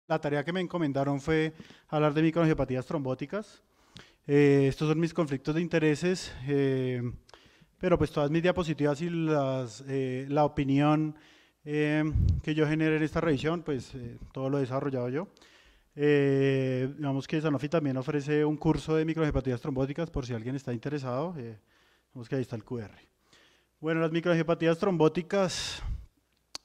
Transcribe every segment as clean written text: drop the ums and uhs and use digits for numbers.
La tarea que me encomendaron fue hablar de microangiopatías trombóticas. Estos son mis conflictos de intereses, pero pues todas mis diapositivas y la opinión que yo genere en esta revisión, pues todo lo he desarrollado yo. Digamos que Sanofi también ofrece un curso de microangiopatías trombóticas por si alguien está interesado. Digamos que ahí está el QR. Bueno, las microangiopatías trombóticas,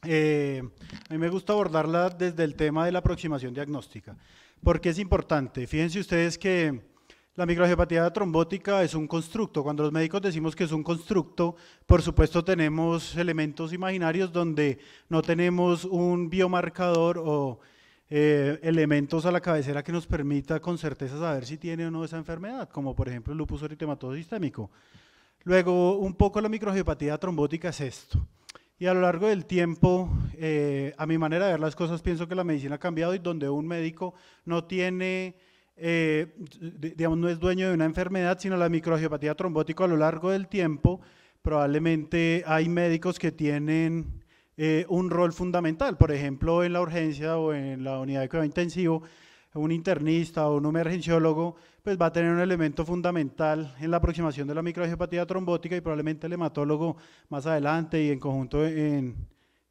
a mí me gusta abordarla desde el tema de la aproximación diagnóstica. ¿Por qué es importante? Fíjense ustedes que la microangiopatía trombótica es un constructo. Cuando los médicos decimos que es un constructo, por supuesto tenemos elementos imaginarios donde no tenemos un biomarcador o elementos a la cabecera que nos permita con certeza saber si tiene o no esa enfermedad, como por ejemplo el lupus eritematoso sistémico. Luego, un poco la microangiopatía trombótica es esto. Y a lo largo del tiempo, a mi manera de ver las cosas, pienso que la medicina ha cambiado y donde un médico no tiene, digamos, no es dueño de una enfermedad, sino la microangiopatía trombótica a lo largo del tiempo, probablemente hay médicos que tienen un rol fundamental. Por ejemplo, en la urgencia o en la unidad de cuidado intensivo, un internista o un emergenciólogo pues va a tener un elemento fundamental en la aproximación de la microangiopatía trombótica y probablemente el hematólogo más adelante y en conjunto en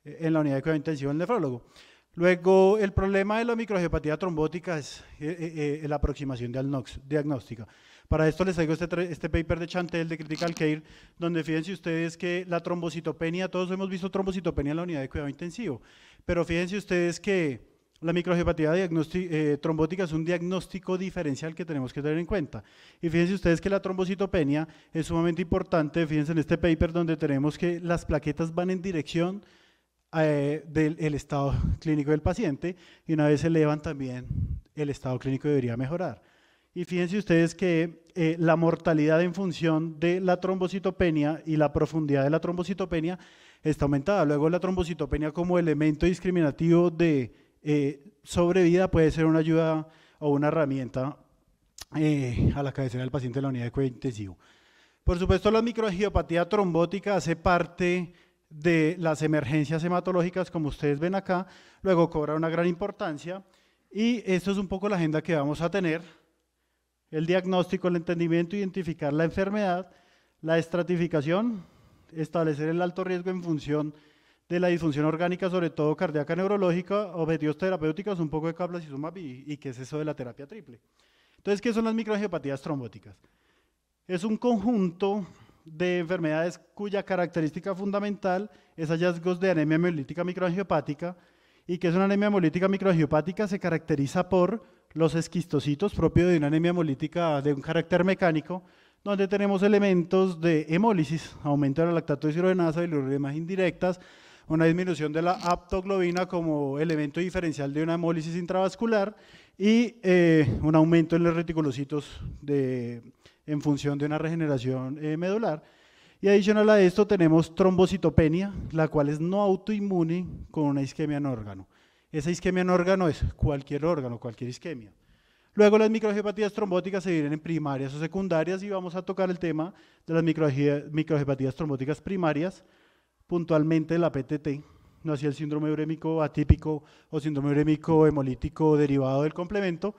la unidad de cuidado intensivo el nefrólogo. Luego, el problema de la microangiopatía trombótica es la aproximación diagnóstica. Para esto les traigo este paper de Chantel de Critical Care, donde fíjense ustedes que la trombocitopenia, todos hemos visto trombocitopenia en la unidad de cuidado intensivo, pero fíjense ustedes que la microangiopatía trombótica es un diagnóstico diferencial que tenemos que tener en cuenta. Y fíjense ustedes que la trombocitopenia es sumamente importante, fíjense en este paper donde tenemos que las plaquetas van en dirección del estado clínico del paciente y una vez se elevan también el estado clínico debería mejorar. Y fíjense ustedes que la mortalidad en función de la trombocitopenia y la profundidad de la trombocitopenia está aumentada. Luego la trombocitopenia como elemento discriminativo de sobrevida puede ser una ayuda o una herramienta a la cabecera del paciente en la unidad de cuidado intensivo. Por supuesto, la microangiopatía trombótica hace parte de las emergencias hematológicas, como ustedes ven acá, luego cobra una gran importancia y esto es un poco la agenda que vamos a tener: el diagnóstico, el entendimiento, identificar la enfermedad, la estratificación, establecer el alto riesgo en función de la disfunción orgánica, sobre todo cardíaca neurológica, objetivos terapéuticos, un poco de cablacisumab y qué es eso de la terapia triple. Entonces, ¿qué son las microangiopatías trombóticas? Es un conjunto de enfermedades cuya característica fundamental es hallazgos de anemia hemolítica microangiopática. ¿Y qué es una anemia hemolítica microangiopática? Se caracteriza por los esquistocitos propios de una anemia hemolítica de un carácter mecánico, donde tenemos elementos de hemólisis, aumento de la lactato deshidrogenasa y bilirrubinas indirectas, una disminución de la aptoglobina como elemento diferencial de una hemólisis intravascular y un aumento en los reticulocitos en función de una regeneración medular. Y adicional a esto tenemos trombocitopenia, la cual es no autoinmune con una isquemia en órgano. Esa isquemia en órgano es cualquier órgano, cualquier isquemia. Luego las microangiopatías trombóticas se dividen en primarias o secundarias y vamos a tocar el tema de las microangiopatías trombóticas primarias, puntualmente la PTT, no así el síndrome urémico atípico o síndrome urémico hemolítico derivado del complemento.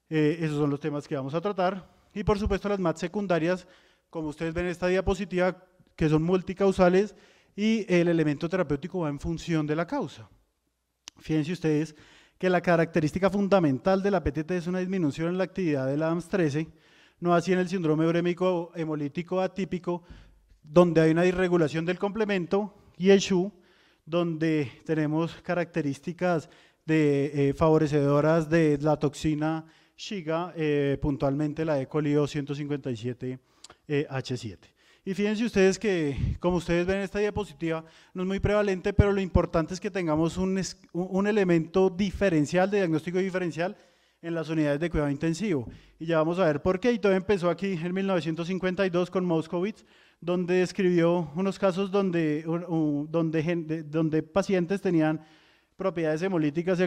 Esos son los temas que vamos a tratar. Y por supuesto las MAT secundarias, como ustedes ven en esta diapositiva, que son multicausales y el elemento terapéutico va en función de la causa. Fíjense ustedes que la característica fundamental de la PTT es una disminución en la actividad del ADAMS13, no así en el síndrome urémico hemolítico atípico, donde hay una disregulación del complemento, y el SHU, donde tenemos características favorecedoras de la toxina Shiga, puntualmente la E. coli 157H7. Y fíjense ustedes que, como ustedes ven en esta diapositiva, no es muy prevalente, pero lo importante es que tengamos un elemento diferencial, de diagnóstico diferencial, en las unidades de cuidado intensivo. Y ya vamos a ver por qué. Y todo empezó aquí en 1952 con Moskowitz, donde describió unos casos donde pacientes tenían propiedades hemolíticas y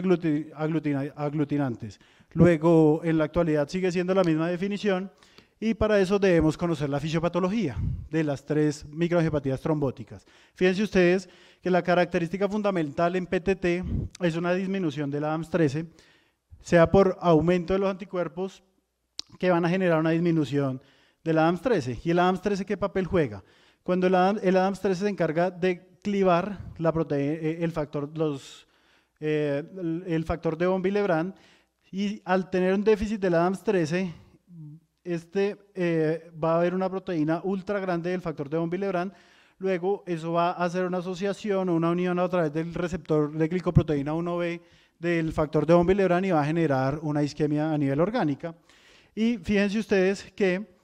aglutinantes. Luego, en la actualidad sigue siendo la misma definición y para eso debemos conocer la fisiopatología de las tres microangiopatías trombóticas. Fíjense ustedes que la característica fundamental en PTT es una disminución del ADAMS13, sea por aumento de los anticuerpos que van a generar una disminución del ADAMTS13. ¿Y el ADAMTS13 qué papel juega? Cuando el ADAMTS13 se encarga de clivar la el factor de von Willebrand, y al tener un déficit del ADAMTS13, va a haber una proteína ultra grande del factor de von Willebrand. Luego eso va a hacer una asociación o una unión a través del receptor de glicoproteína 1B del factor de von Willebrand y va a generar una isquemia a nivel orgánica. Y fíjense ustedes que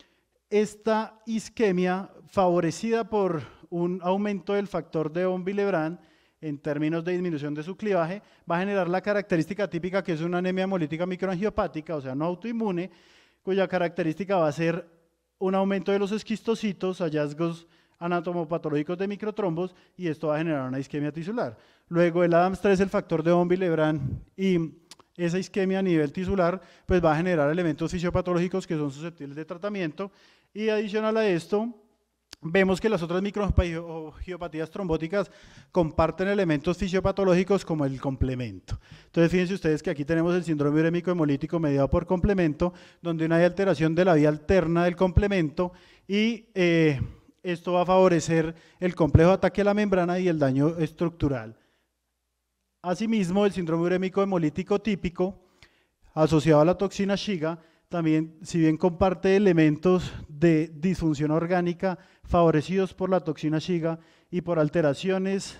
esta isquemia favorecida por un aumento del factor de von Willebrand en términos de disminución de su clivaje va a generar la característica típica, que es una anemia hemolítica microangiopática, o sea, no autoinmune, cuya característica va a ser un aumento de los esquistocitos, hallazgos anatomopatológicos de microtrombos, y esto va a generar una isquemia tisular. Luego el ADAMTS13, el factor de von Willebrand, y esa isquemia a nivel tisular pues va a generar elementos fisiopatológicos que son susceptibles de tratamiento, y adicional a esto vemos que las otras microangiopatías trombóticas comparten elementos fisiopatológicos como el complemento. Entonces fíjense ustedes que aquí tenemos el síndrome urémico hemolítico mediado por complemento, donde hay alteración de la vía alterna del complemento, y esto va a favorecer el complejo de ataque a la membrana y el daño estructural. Asimismo, el síndrome urémico hemolítico típico, asociado a la toxina Shiga, también, si bien comparte elementos de disfunción orgánica favorecidos por la toxina Shiga y por alteraciones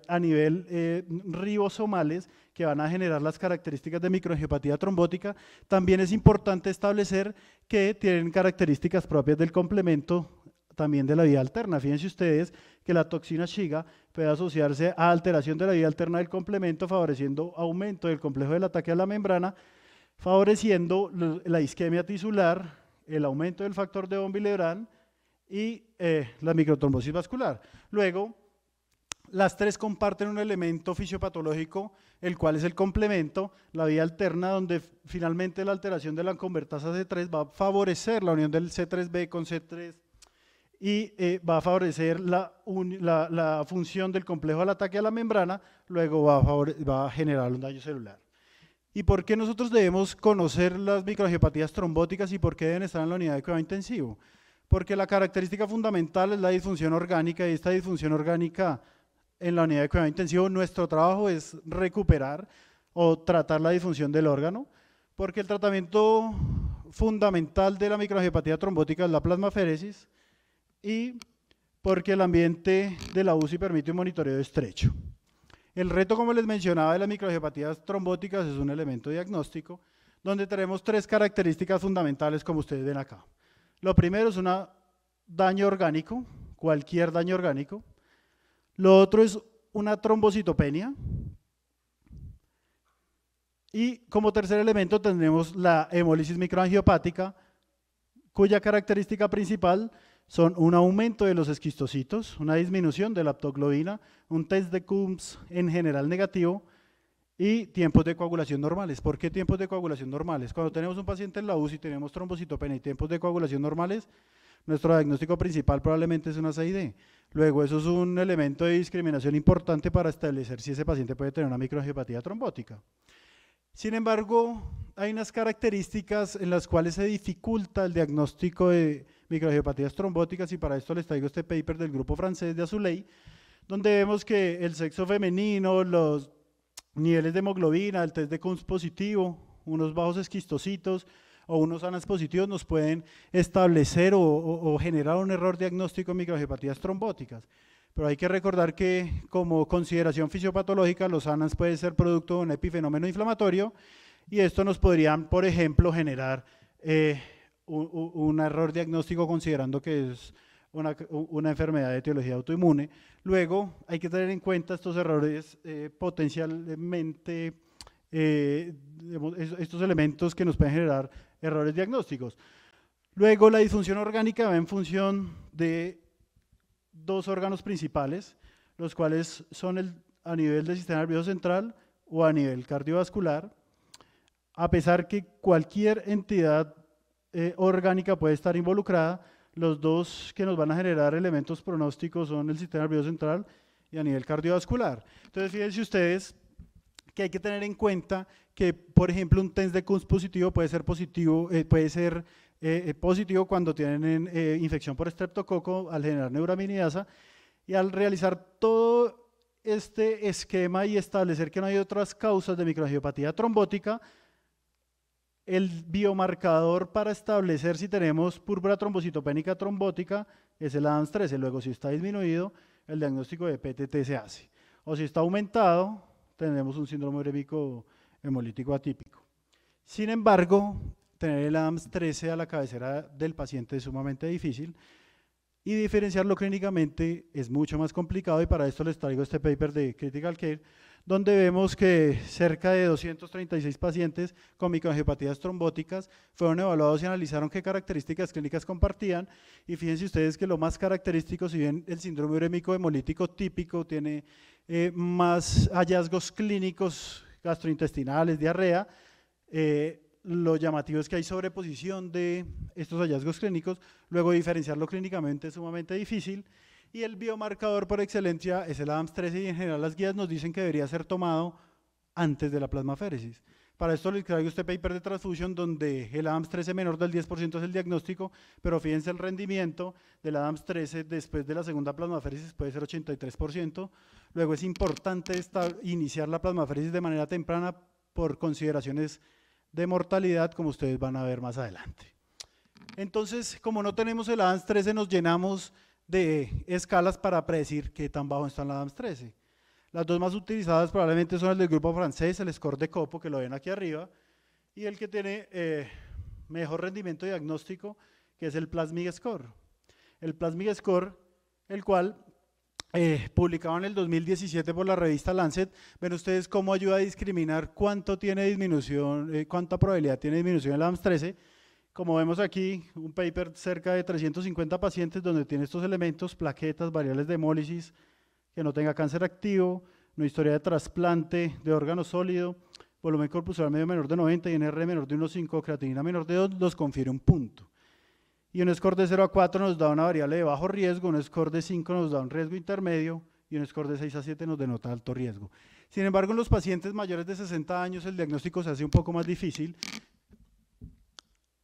a nivel ribosomales que van a generar las características de microangiopatía trombótica, también es importante establecer que tienen características propias del complemento, también de la vía alterna. Fíjense ustedes que la toxina Shiga puede asociarse a alteración de la vía alterna del complemento, favoreciendo aumento del complejo del ataque a la membrana, favoreciendo la isquemia tisular, el aumento del factor de von Willebrand y la microtrombosis vascular. Luego, las tres comparten un elemento fisiopatológico, el cual es el complemento, la vía alterna, donde finalmente la alteración de la convertasa C3 va a favorecer la unión del C3b con C3 y va a favorecer la función del complejo del ataque a la membrana, luego va a generar un daño celular. ¿Y por qué nosotros debemos conocer las microangiopatías trombóticas y por qué deben estar en la unidad de cuidado intensivo? Porque la característica fundamental es la disfunción orgánica, y esta disfunción orgánica en la unidad de cuidado intensivo, nuestro trabajo es recuperar o tratar la disfunción del órgano, porque el tratamiento fundamental de la microangiopatía trombótica es la plasmaferesis, y porque el ambiente de la UCI permite un monitoreo estrecho. El reto, como les mencionaba, de las microangiopatías trombóticas es un elemento diagnóstico donde tenemos tres características fundamentales, como ustedes ven acá. Lo primero es un daño orgánico, cualquier daño orgánico. Lo otro es una trombocitopenia. Y como tercer elemento tendremos la hemólisis microangiopática, cuya característica principal son un aumento de los esquistocitos, una disminución de la aptoglobina, un test de Coombs en general negativo y tiempos de coagulación normales. ¿Por qué tiempos de coagulación normales? Cuando tenemos un paciente en la UCI, tenemos trombocitopenia y tiempos de coagulación normales, nuestro diagnóstico principal probablemente es una CID. Luego, eso es un elemento de discriminación importante para establecer si ese paciente puede tener una microangiopatía trombótica. Sin embargo, hay unas características en las cuales se dificulta el diagnóstico de microangiopatías trombóticas, y para esto les traigo este paper del grupo francés de Azoulay, donde vemos que el sexo femenino, los niveles de hemoglobina, el test de Coombs positivo, unos bajos esquistocitos o unos ANAS positivos nos pueden establecer o generar un error diagnóstico en microangiopatías trombóticas. Pero hay que recordar que, como consideración fisiopatológica, los ANAS pueden ser producto de un epifenómeno inflamatorio, y esto nos podrían, por ejemplo, generar un error diagnóstico considerando que es una enfermedad de etiología autoinmune. Luego, hay que tener en cuenta estos errores potencialmente, estos elementos que nos pueden generar errores diagnósticos. Luego, la disfunción orgánica va en función de dos órganos principales, los cuales son a nivel del sistema nervioso central o a nivel cardiovascular, a pesar que cualquier entidad orgánica puede estar involucrada. Los dos que nos van a generar elementos pronósticos son el sistema nervioso central y a nivel cardiovascular. Entonces, fíjense ustedes que hay que tener en cuenta que, por ejemplo, un test de Kunz positivo puede ser positivo, positivo cuando tienen infección por estreptococo al generar neuraminidasa, y al realizar todo este esquema y establecer que no hay otras causas de microangiopatía trombótica, el biomarcador para establecer si tenemos púrpura trombocitopénica trombótica es el ADAMS13. Luego, si está disminuido, el diagnóstico de PTT se hace. O si está aumentado, tenemos un síndrome urémico hemolítico atípico. Sin embargo, tener el ADAMS13 a la cabecera del paciente es sumamente difícil y diferenciarlo clínicamente es mucho más complicado, y para esto les traigo este paper de Critical Care, donde vemos que cerca de 236 pacientes con microangiopatías trombóticas fueron evaluados y analizaron qué características clínicas compartían, y fíjense ustedes que lo más característico, si bien el síndrome urémico hemolítico típico tiene más hallazgos clínicos gastrointestinales, diarrea, lo llamativo es que hay sobreposición de estos hallazgos clínicos. Luego, diferenciarlo clínicamente es sumamente difícil, y el biomarcador por excelencia es el ADAMS13, y en general las guías nos dicen que debería ser tomado antes de la plasmaféresis. Para esto les traigo este paper de transfusión donde el ADAMS13 menor del 10% es el diagnóstico, pero fíjense el rendimiento del ADAMS13 después de la segunda plasmaféresis puede ser 83%. Luego es importante iniciar la plasmaféresis de manera temprana por consideraciones de mortalidad, como ustedes van a ver más adelante. Entonces, como no tenemos el ADAMS13, nos llenamos de escalas para predecir qué tan bajo está el ADAMS13. Las dos más utilizadas probablemente son el del grupo francés, el score de Copo, que lo ven aquí arriba, y el que tiene mejor rendimiento diagnóstico, que es el Plasmig Score. El Plasmig Score, el cual publicado en el 2017 por la revista Lancet. Ven ustedes cómo ayuda a discriminar cuánto tiene disminución, cuánta probabilidad tiene disminución el ADAMS13. Como vemos aquí, un paper cerca de 350 pacientes donde tiene estos elementos: plaquetas, variables de hemólisis, que no tenga cáncer activo, no historia de trasplante de órgano sólido, volumen corpuscular medio menor de 90 y NR menor de 1,5, creatinina menor de 2, nos confiere un punto. Y un score de 0 a 4 nos da una variable de bajo riesgo, un score de 5 nos da un riesgo intermedio, y un score de 6 a 7 nos denota alto riesgo. Sin embargo, en los pacientes mayores de 60 años el diagnóstico se hace un poco más difícil,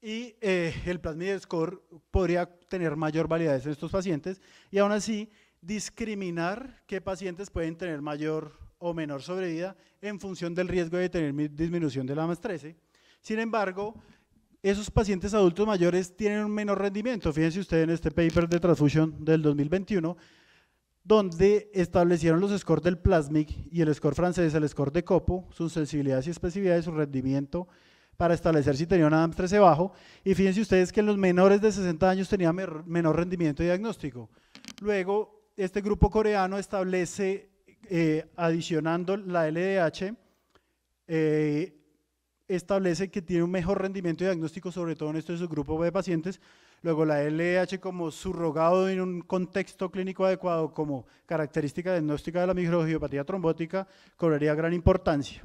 y el Plasmid Score podría tener mayor validez en estos pacientes, y aún así discriminar qué pacientes pueden tener mayor o menor sobrevida en función del riesgo de tener disminución del ADAMS13. Sin embargo, esos pacientes adultos mayores tienen un menor rendimiento. Fíjense ustedes en este paper de transfusión del 2021, donde establecieron los scores del Plasmig y el score francés, el score de Copo, sus sensibilidades y especificidades, su rendimiento para establecer si tenía un ADAMS13 bajo, y fíjense ustedes que en los menores de 60 años tenía menor rendimiento diagnóstico. Luego, este grupo coreano establece, adicionando la LDH, establece que tiene un mejor rendimiento diagnóstico, sobre todo en este subgrupo de pacientes. Luego la LDH como subrogado en un contexto clínico adecuado como característica diagnóstica de la microangiopatía trombótica cobraría gran importancia.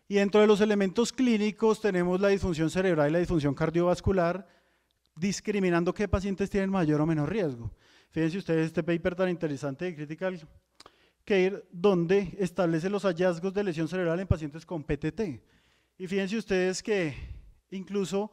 Y dentro de los elementos clínicos tenemos la disfunción cerebral y la disfunción cardiovascular, discriminando qué pacientes tienen mayor o menor riesgo. Fíjense ustedes este paper tan interesante de Critical Care, donde establece los hallazgos de lesión cerebral en pacientes con PTT. Y fíjense ustedes que incluso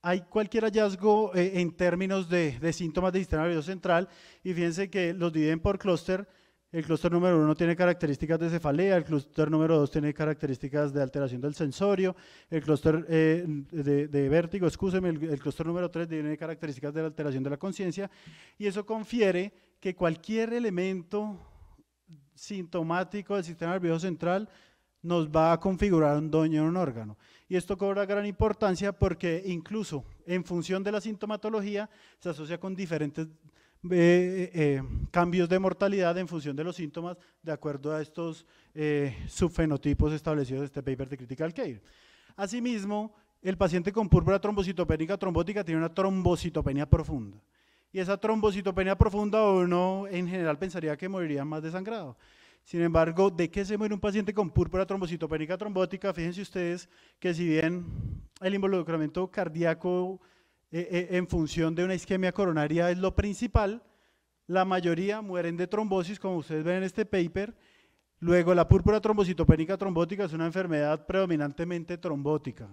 hay cualquier hallazgo en términos de síntomas del sistema nervioso central, y fíjense que los dividen por clúster. El clúster número 1 tiene características de cefalea, el clúster número 2 tiene características de alteración del sensorio, el clúster de vértigo, el clúster número 3 tiene características de la alteración de la conciencia, y eso confiere que cualquier elemento sintomático del sistema nervioso central nos va a configurar un daño en un órgano. Y esto cobra gran importancia porque incluso en función de la sintomatología se asocia con diferentes cambios de mortalidad en función de los síntomas, de acuerdo a estos subfenotipos establecidos en este paper de Critical Care. Asimismo, el paciente con púrpura trombocitopénica trombótica tiene una trombocitopenia profunda. Y esa trombocitopenia profunda uno en general pensaría que moriría más desangrado. Sin embargo, ¿de qué se muere un paciente con púrpura trombocitopénica trombótica? Fíjense ustedes que si bien el involucramiento cardíaco en función de una isquemia coronaria es lo principal, la mayoría mueren de trombosis, como ustedes ven en este paper. Luego, la púrpura trombocitopénica trombótica es una enfermedad predominantemente trombótica.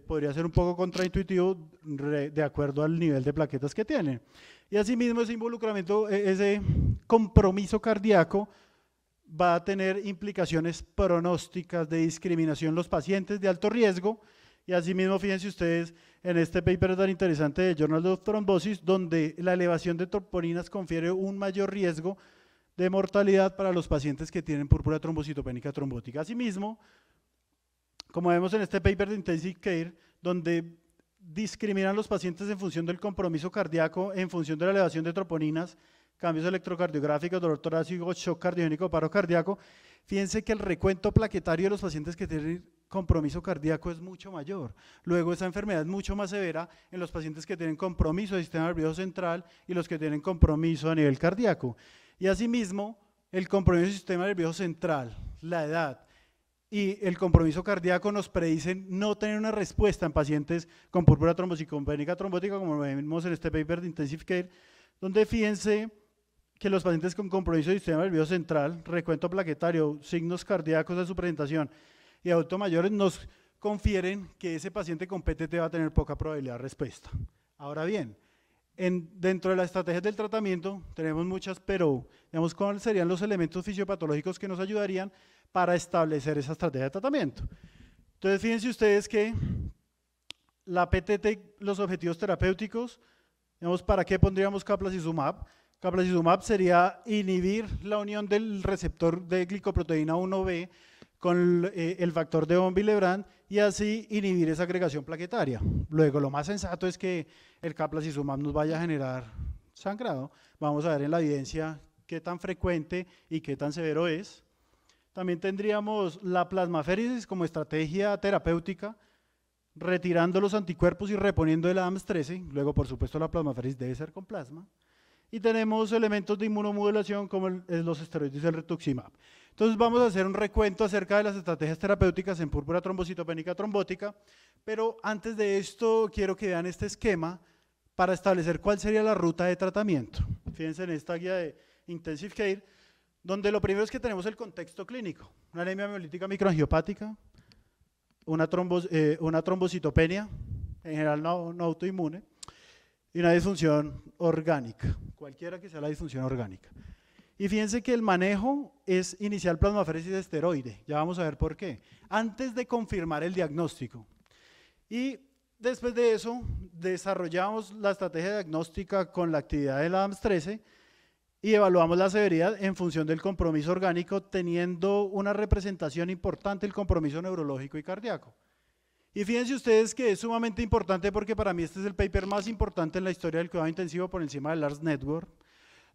Podría ser un poco contraintuitivo de acuerdo al nivel de plaquetas que tienen. Y asimismo ese involucramiento, ese compromiso cardíaco va a tener implicaciones pronósticas de discriminación en los pacientes de alto riesgo. Y asimismo, fíjense ustedes en este paper tan interesante de Journal of Thrombosis, donde la elevación de troponinas confiere un mayor riesgo de mortalidad para los pacientes que tienen púrpura trombocitopénica trombótica. Asimismo, como vemos en este paper de Intensive Care, donde discriminan los pacientes en función del compromiso cardíaco, en función de la elevación de troponinas, cambios electrocardiográficos, dolor torácico, shock cardiogénico, paro cardíaco, fíjense que el recuento plaquetario de los pacientes que tienen compromiso cardíaco es mucho mayor. Luego, esa enfermedad es mucho más severa en los pacientes que tienen compromiso del sistema nervioso central y los que tienen compromiso a nivel cardíaco. Y asimismo, el compromiso del sistema nervioso central, la edad y el compromiso cardíaco nos predicen no tener una respuesta en pacientes con púrpura trombocitopénica trombótica, como vemos en este paper de Intensive Care, donde fíjense que los pacientes con compromiso del sistema nervioso central, recuento plaquetario, signos cardíacos de su presentación y adultos mayores nos confieren que ese paciente con PTT va a tener poca probabilidad de respuesta. Ahora bien, dentro de las estrategias del tratamiento tenemos muchas, pero digamos, ¿cuáles serían los elementos fisiopatológicos que nos ayudarían para establecer esa estrategia de tratamiento? Entonces, fíjense ustedes que la PTT, los objetivos terapéuticos, digamos, ¿para qué pondríamos Caplacizumab? Caplacizumab sería inhibir la unión del receptor de glicoproteína 1B con el factor de von Willebrand y así inhibir esa agregación plaquetaria. Luego, lo más sensato es que el Caplacizumab nos vaya a generar sangrado. Vamos a ver en la evidencia qué tan frecuente y qué tan severo es. También tendríamos la plasmaféresis como estrategia terapéutica, retirando los anticuerpos y reponiendo el ADAMTS13. Luego, por supuesto, la plasmaféresis debe ser con plasma. Y tenemos elementos de inmunomodulación como los esteroides y el rituximab. Entonces vamos a hacer un recuento acerca de las estrategias terapéuticas en púrpura trombocitopénica trombótica, pero antes de esto quiero que vean este esquema para establecer cuál sería la ruta de tratamiento. Fíjense en esta guía de Intensive Care, donde lo primero es que tenemos el contexto clínico, una anemia miolítica microangiopática, una trombocitopenia, en general no autoinmune, y una disfunción orgánica, cualquiera que sea la disfunción orgánica. Y fíjense que el manejo es iniciar plasmaféresis esteroide, ya vamos a ver por qué, antes de confirmar el diagnóstico. Y después de eso, desarrollamos la estrategia diagnóstica con la actividad del ADAMTS13 y evaluamos la severidad en función del compromiso orgánico, teniendo una representación importante el compromiso neurológico y cardíaco. Y fíjense ustedes que es sumamente importante porque para mí este es el paper más importante en la historia del cuidado intensivo por encima del Lars Network,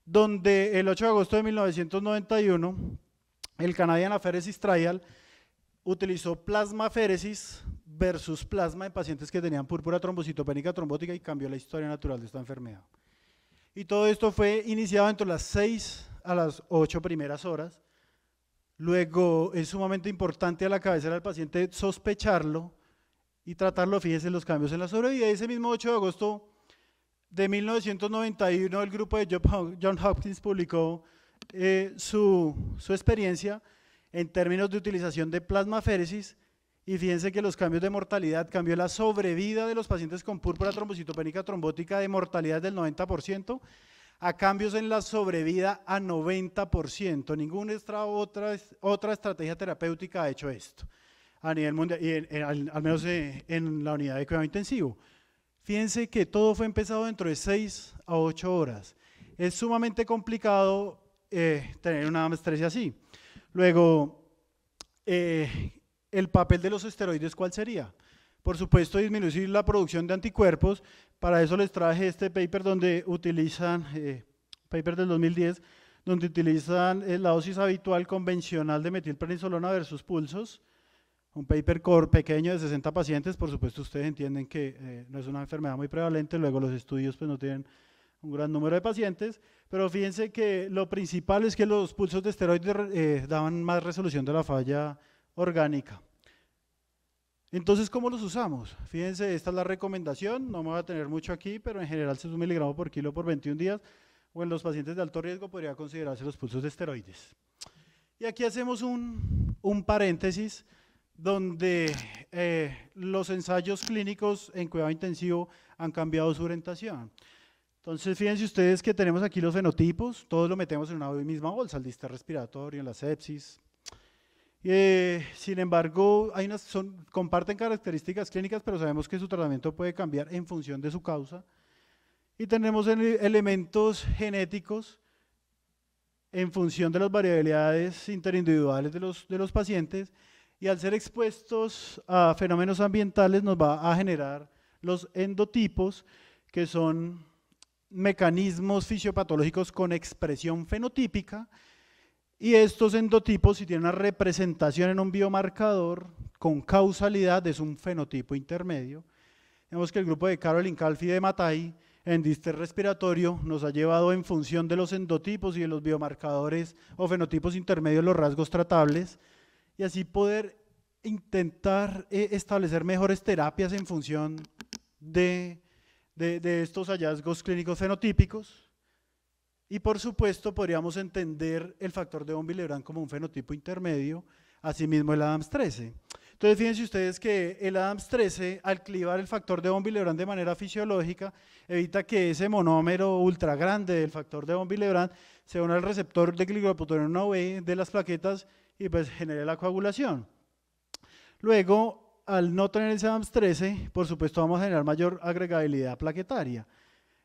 donde el 8 de agosto de 1991 el Canadian Apheresis Trial utilizó plasmaféresis versus plasma en pacientes que tenían púrpura trombocitopénica trombótica y cambió la historia natural de esta enfermedad. Y todo esto fue iniciado entre las 6 a las 8 primeras horas. Luego es sumamente importante a la cabecera del paciente sospecharlo y tratarlo. Fíjense los cambios en la sobrevida. Ese mismo 8 de agosto de 1991 el grupo de Johns Hopkins publicó su experiencia en términos de utilización de plasmaféresis y fíjense que los cambios de mortalidad cambió la sobrevida de los pacientes con púrpura trombocitopénica trombótica de mortalidad del 90% a cambios en la sobrevida a 90%. Ninguna otra estrategia terapéutica ha hecho esto a nivel mundial, y al menos en la unidad de cuidado intensivo. Fíjense que todo fue empezado dentro de 6 a 8 horas. Es sumamente complicado tener una ADAMTS13 así. Luego, el papel de los esteroides, ¿cuál sería? Por supuesto, disminuir la producción de anticuerpos. Para eso les traje este paper donde utilizan, paper del 2010, donde utilizan la dosis habitual convencional de metilprednisolona versus pulsos. Un paper pequeño de 60 pacientes, por supuesto ustedes entienden que no es una enfermedad muy prevalente, luego los estudios pues no tienen un gran número de pacientes, pero fíjense que lo principal es que los pulsos de esteroides daban más resolución de la falla orgánica. Entonces, ¿cómo los usamos? Fíjense, esta es la recomendación, no me voy a tener mucho aquí, pero en general es 1 miligramo por kilo por 21 días, o en los pacientes de alto riesgo podría considerarse los pulsos de esteroides. Y aquí hacemos un paréntesis donde los ensayos clínicos en cuidado intensivo han cambiado su orientación. Entonces, fíjense ustedes que tenemos aquí los fenotipos, todos lo metemos en una misma bolsa, el distrés respiratorio, en la sepsis. Sin embargo, comparten características clínicas, pero sabemos que su tratamiento puede cambiar en función de su causa. Y tenemos elementos genéticos en función de las variabilidades interindividuales de los pacientes, y al ser expuestos a fenómenos ambientales nos va a generar los endotipos, que son mecanismos fisiopatológicos con expresión fenotípica, y estos endotipos, si tienen una representación en un biomarcador con causalidad, es un fenotipo intermedio. Vemos que el grupo de Caroline Calfi y de Matai en distrés respiratorio nos ha llevado, en función de los endotipos y de los biomarcadores o fenotipos intermedios, los rasgos tratables, y así poder intentar establecer mejores terapias en función de estos hallazgos clínicos fenotípicos. Y por supuesto podríamos entender el factor de von Willebrand como un fenotipo intermedio, asimismo el ADAMTS13. Entonces fíjense ustedes que el ADAMTS13, al clivar el factor de von Willebrand de manera fisiológica, evita que ese monómero ultra grande del factor de von Willebrand se une al receptor de glicoproteína B de las plaquetas y pues genere la coagulación. Luego, al no tener ese ADAMTS13, por supuesto vamos a generar mayor agregabilidad plaquetaria.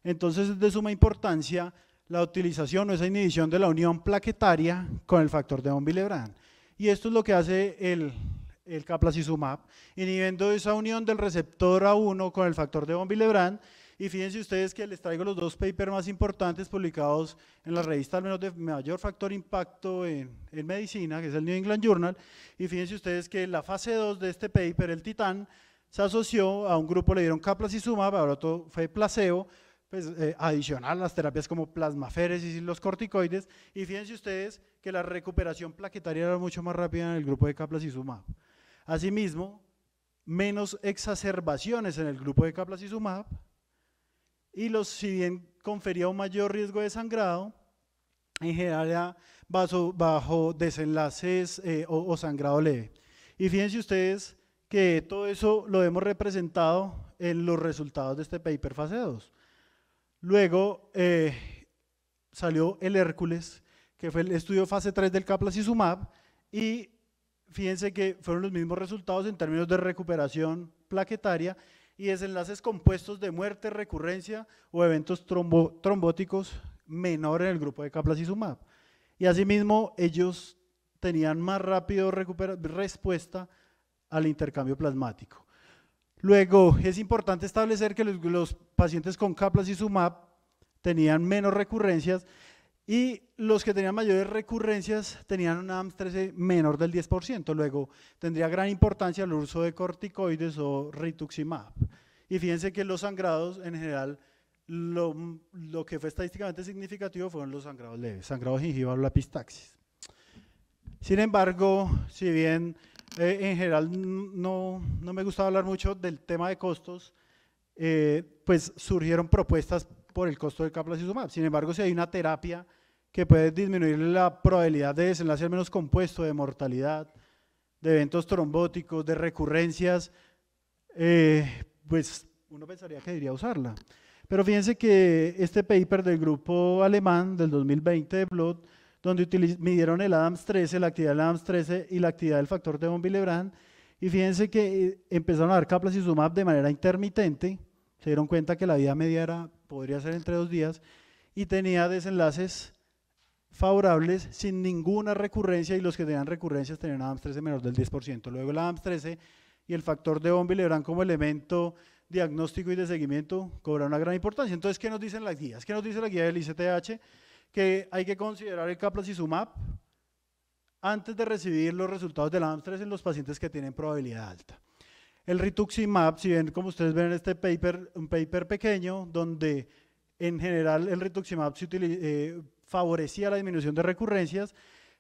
Entonces es de suma importancia la utilización o esa inhibición de la unión plaquetaria con el factor de von Willebrand. Y esto es lo que hace el caplacizumab, inhibiendo esa unión del receptor A1 con el factor de von Willebrand. Y fíjense ustedes que les traigo los dos papers más importantes publicados en la revista al menos de mayor factor impacto en medicina, que es el New England Journal. Y fíjense ustedes que la fase 2 de este paper, el Titan, se asoció a un grupo, le dieron caplacizumab, ahora todo fue placebo, pues, adicional a las terapias como plasmaféresis y los corticoides, y fíjense ustedes que la recuperación plaquetaria era mucho más rápida en el grupo de caplacizumab. Asimismo, menos exacerbaciones en el grupo de caplacizumab, y si bien confería un mayor riesgo de sangrado, en general era bajo desenlaces o sangrado leve. Y fíjense ustedes que todo eso lo hemos representado en los resultados de este paper fase 2. Luego salió el Hércules, que fue el estudio fase 3 del caplacizumab, y fíjense que fueron los mismos resultados en términos de recuperación plaquetaria y desenlaces compuestos de muerte, recurrencia o eventos trombóticos menor en el grupo de caplacizumab. Y asimismo ellos tenían más rápido respuesta al intercambio plasmático. Luego, es importante establecer que los pacientes con caplacizumab tenían menos recurrencias y los que tenían mayores recurrencias tenían un ADAMTS13 menor del 10%. Luego, tendría gran importancia el uso de corticoides o rituximab. Y fíjense que los sangrados, en general, lo que fue estadísticamente significativo fueron los sangrados leves, sangrado gingival o la epistaxis. Sin embargo, si bien en general no me gustaba hablar mucho del tema de costos, pues surgieron propuestas por el costo del caplacizumab. Sin embargo, si hay una terapia que puede disminuir la probabilidad de desenlace al menos compuesto, de mortalidad, de eventos trombóticos, de recurrencias, pues uno pensaría que debería usarla. Pero fíjense que este paper del grupo alemán del 2020 de Blood, donde midieron el ADAMTS13, la actividad del ADAMTS13 y la actividad del factor de von Willebrand, y fíjense que empezaron a dar caplacizumab de manera intermitente, se dieron cuenta que la vida media podría ser entre 2 días, y tenía desenlaces favorables sin ninguna recurrencia, y los que tenían recurrencias tenían ADAMTS13 menor del 10%. Luego el ADAMTS13 y el factor de von Willebrand como elemento diagnóstico y de seguimiento cobran una gran importancia. Entonces, ¿qué nos dicen las guías? ¿Qué nos dice la guía del ICTH? Que hay que considerar el caplacizumab antes de recibir los resultados del ADAMTS13 en los pacientes que tienen probabilidad alta. El rituximab, si ven, como ustedes ven en este paper, un paper pequeño, donde en general el rituximab favorecía la disminución de recurrencias.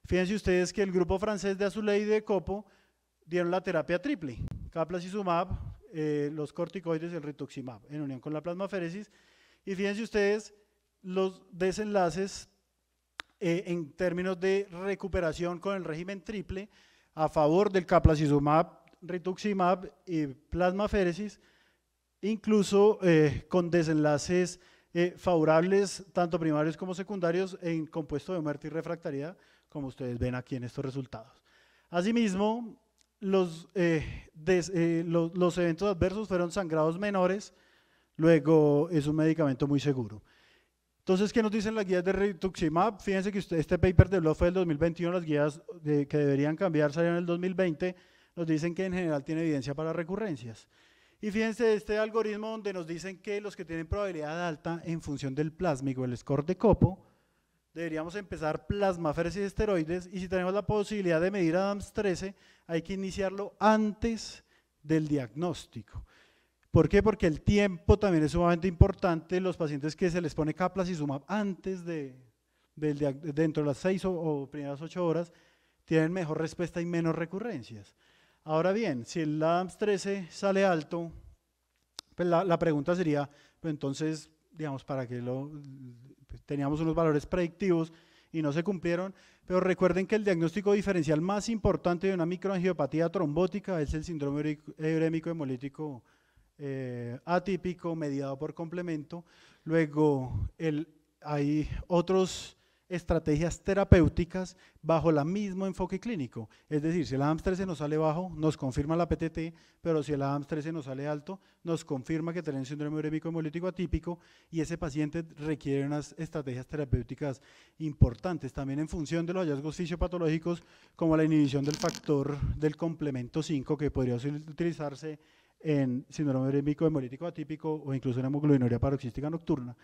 Fíjense ustedes que el grupo francés de Azoulay y de Copo dieron la terapia triple, caplacizumab, los corticoides y el rituximab, en unión con la plasmaféresis. Y fíjense ustedes los desenlaces en términos de recuperación con el régimen triple a favor del caplacizumab, rituximab y plasmaféresis, incluso con desenlaces favorables, tanto primarios como secundarios, en compuesto de muerte y refractariedad, como ustedes ven aquí en estos resultados. Asimismo, los eventos adversos fueron sangrados menores, luego es un medicamento muy seguro. Entonces, ¿qué nos dicen las guías de rituximab? Fíjense que este paper de Blood fue del 2021, las guías que deberían cambiar salieron en el 2020, nos dicen que en general tiene evidencia para recurrencias. Y fíjense este algoritmo donde nos dicen que los que tienen probabilidad alta en función del plásmico, el score de Copo, deberíamos empezar plasmaféresis y esteroides, y si tenemos la posibilidad de medir ADAMTS13, hay que iniciarlo antes del diagnóstico. ¿Por qué? Porque el tiempo también es sumamente importante. Los pacientes que se les pone caplacizumab antes dentro de las 6 o primeras 8 horas, tienen mejor respuesta y menos recurrencias. Ahora bien, si el ADAMTS13 sale alto, pues la pregunta sería, pues entonces, digamos, ¿para qué pues teníamos unos valores predictivos y no se cumplieron? Pero recuerden que el diagnóstico diferencial más importante de una microangiopatía trombótica es el síndrome urémico hemolítico atípico mediado por complemento. Luego hay otras estrategias terapéuticas bajo el mismo enfoque clínico, es decir, si el ADAMTS13 nos sale bajo, nos confirma la PTT, pero si el ADAMTS13 nos sale alto, nos confirma que tenemos síndrome urémico hemolítico atípico y ese paciente requiere unas estrategias terapéuticas importantes, también en función de los hallazgos fisiopatológicos, como la inhibición del factor del complemento 5, que podría utilizarse en síndrome urémico hemolítico atípico o incluso en hemoglobinuria paroxística nocturna.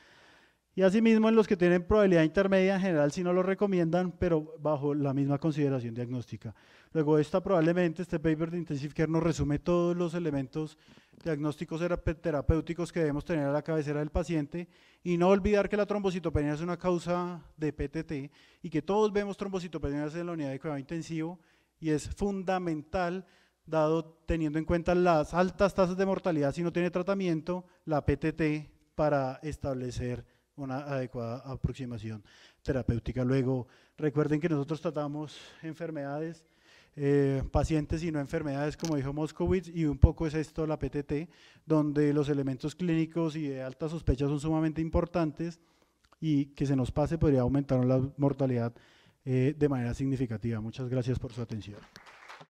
Y asimismo en los que tienen probabilidad intermedia, en general sí no lo recomiendan, pero bajo la misma consideración diagnóstica. Luego probablemente este paper de Intensive Care nos resume todos los elementos diagnósticos terapéuticos que debemos tener a la cabecera del paciente y no olvidar que la trombocitopenia es una causa de PTT y que todos vemos trombocitopenias en la unidad de cuidado intensivo y es fundamental, dado teniendo en cuenta las altas tasas de mortalidad si no tiene tratamiento, la PTT para establecer una adecuada aproximación terapéutica. Luego, recuerden que nosotros tratamos enfermedades, pacientes y no enfermedades, como dijo Moskowitz, y un poco es esto la PTT, donde los elementos clínicos y de alta sospecha son sumamente importantes y que se nos pase podría aumentar la mortalidad de manera significativa. Muchas gracias por su atención.